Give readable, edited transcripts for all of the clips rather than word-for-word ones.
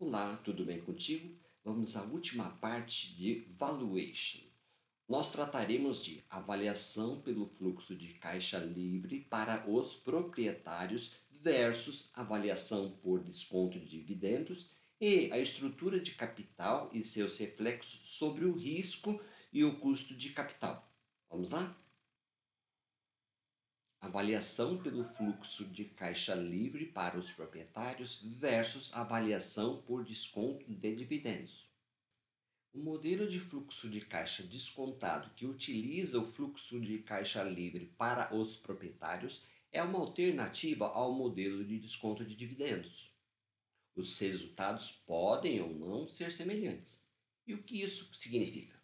Olá, tudo bem contigo? Vamos à última parte de valuation. Nós trataremos de avaliação pelo fluxo de caixa livre para os proprietários versus avaliação por desconto de dividendos e a estrutura de capital e seus reflexos sobre o risco e o custo de capital. Vamos lá? Avaliação pelo fluxo de caixa livre para os proprietários versus avaliação por desconto de dividendos. O modelo de fluxo de caixa descontado que utiliza o fluxo de caixa livre para os proprietários é uma alternativa ao modelo de desconto de dividendos. Os resultados podem ou não ser semelhantes. E o que isso significa?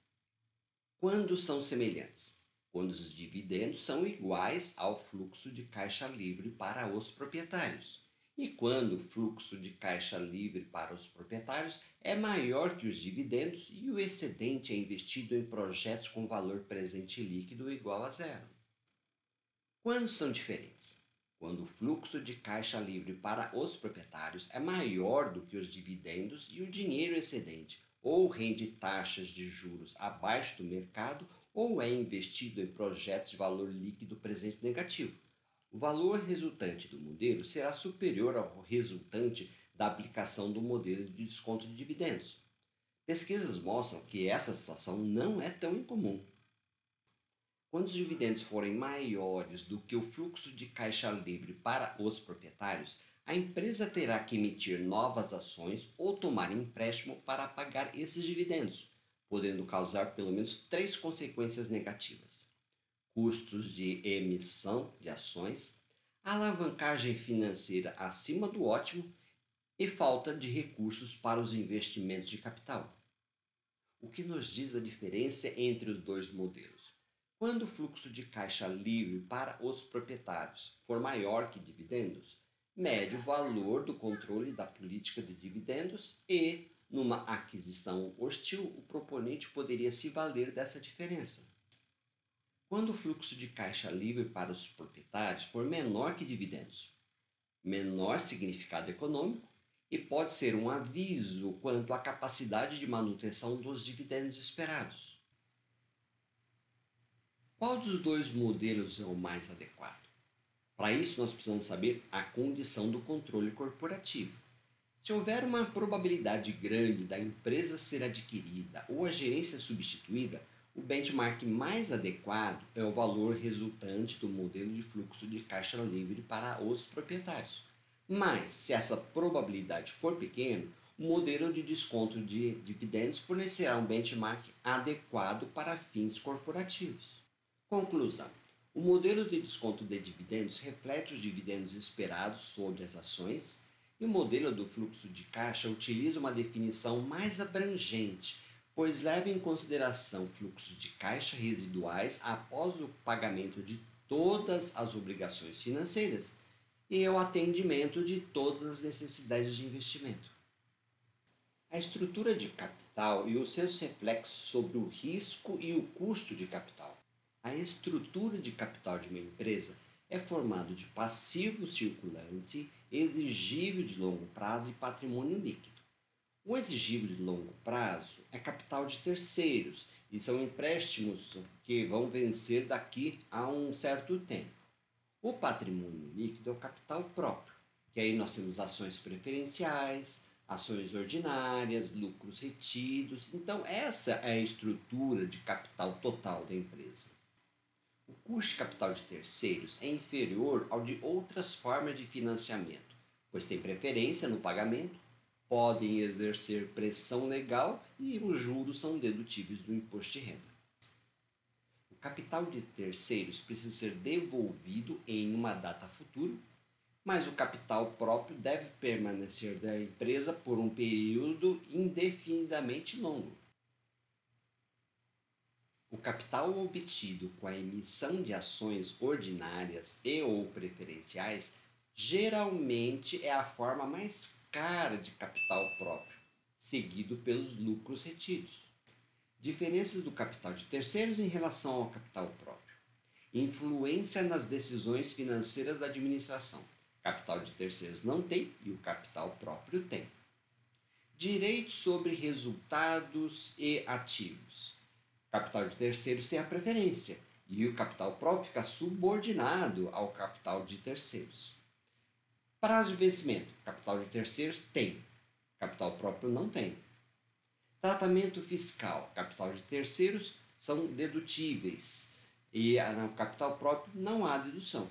Quando são semelhantes? Quando os dividendos são iguais ao fluxo de caixa livre para os proprietários. E quando o fluxo de caixa livre para os proprietários é maior que os dividendos e o excedente é investido em projetos com valor presente líquido igual a zero. Quando são diferentes? Quando o fluxo de caixa livre para os proprietários é maior do que os dividendos e o dinheiro excedente ou rende taxas de juros abaixo do mercado ou é investido em projetos de valor líquido presente negativo. O valor resultante do modelo será superior ao resultante da aplicação do modelo de desconto de dividendos. Pesquisas mostram que essa situação não é tão incomum. Quando os dividendos forem maiores do que o fluxo de caixa livre para os proprietários, a empresa terá que emitir novas ações ou tomar empréstimo para pagar esses dividendos, podendo causar pelo menos três consequências negativas: custos de emissão de ações, alavancagem financeira acima do ótimo e falta de recursos para os investimentos de capital. O que nos diz a diferença entre os dois modelos? Quando o fluxo de caixa livre para os proprietários for maior que dividendos, mede o valor do controle da política de dividendos e, numa aquisição hostil, o proponente poderia se valer dessa diferença. Quando o fluxo de caixa livre para os proprietários for menor que dividendos, menor significado econômico e pode ser um aviso quanto à capacidade de manutenção dos dividendos esperados. Qual dos dois modelos é o mais adequado? Para isso, nós precisamos saber a condição do controle corporativo. Se houver uma probabilidade grande da empresa ser adquirida ou a gerência substituída, o benchmark mais adequado é o valor resultante do modelo de fluxo de caixa livre para os proprietários. Mas, se essa probabilidade for pequena, o modelo de desconto de dividendos fornecerá um benchmark adequado para fins corporativos. Conclusão: o modelo de desconto de dividendos reflete os dividendos esperados sobre as ações e o modelo do fluxo de caixa utiliza uma definição mais abrangente, pois leva em consideração fluxos de caixa residuais após o pagamento de todas as obrigações financeiras e o atendimento de todas as necessidades de investimento. A estrutura de capital e os seus reflexos sobre o risco e o custo de capital. A estrutura de capital de uma empresa é formado de passivo circulante, exigível de longo prazo e patrimônio líquido. O exigível de longo prazo é capital de terceiros e são empréstimos que vão vencer daqui a um certo tempo. O patrimônio líquido é o capital próprio, que aí nós temos ações preferenciais, ações ordinárias, lucros retidos. Então, essa é a estrutura de capital total da empresa. O custo de capital de terceiros é inferior ao de outras formas de financiamento, pois tem preferência no pagamento, podem exercer pressão legal e os juros são dedutíveis do imposto de renda. O capital de terceiros precisa ser devolvido em uma data futura, mas o capital próprio deve permanecer da empresa por um período indefinidamente longo. O capital obtido com a emissão de ações ordinárias e ou preferenciais geralmente é a forma mais cara de capital próprio, seguido pelos lucros retidos. Diferenças do capital de terceiros em relação ao capital próprio. Influência nas decisões financeiras da administração. Capital de terceiros não tem e o capital próprio tem. Direitos sobre resultados e ativos. O capital de terceiros tem a preferência e o capital próprio fica subordinado ao capital de terceiros. Prazo de vencimento. Capital de terceiros tem, capital próprio não tem. Tratamento fiscal. Capital de terceiros são dedutíveis e no capital próprio não há dedução.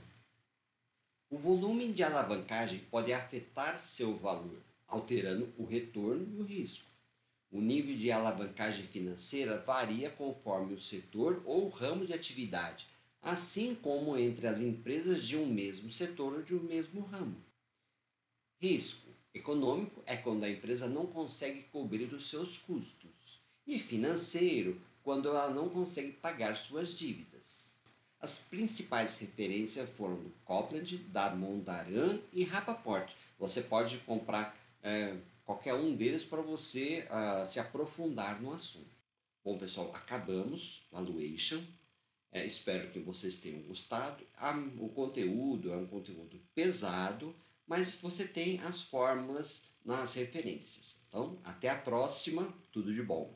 O volume de alavancagem pode afetar seu valor, alterando o retorno e o risco. O nível de alavancagem financeira varia conforme o setor ou ramo de atividade, assim como entre as empresas de um mesmo setor ou de um mesmo ramo. Risco econômico é quando a empresa não consegue cobrir os seus custos, e financeiro, quando ela não consegue pagar suas dívidas. As principais referências foram do Copland, da Mondaran e Rapaport. Você pode comprar qualquer um deles para você se aprofundar no assunto. Bom, pessoal, acabamos a valuation. Espero que vocês tenham gostado. O conteúdo é um conteúdo pesado, mas você tem as fórmulas nas referências. Então, até a próxima. Tudo de bom.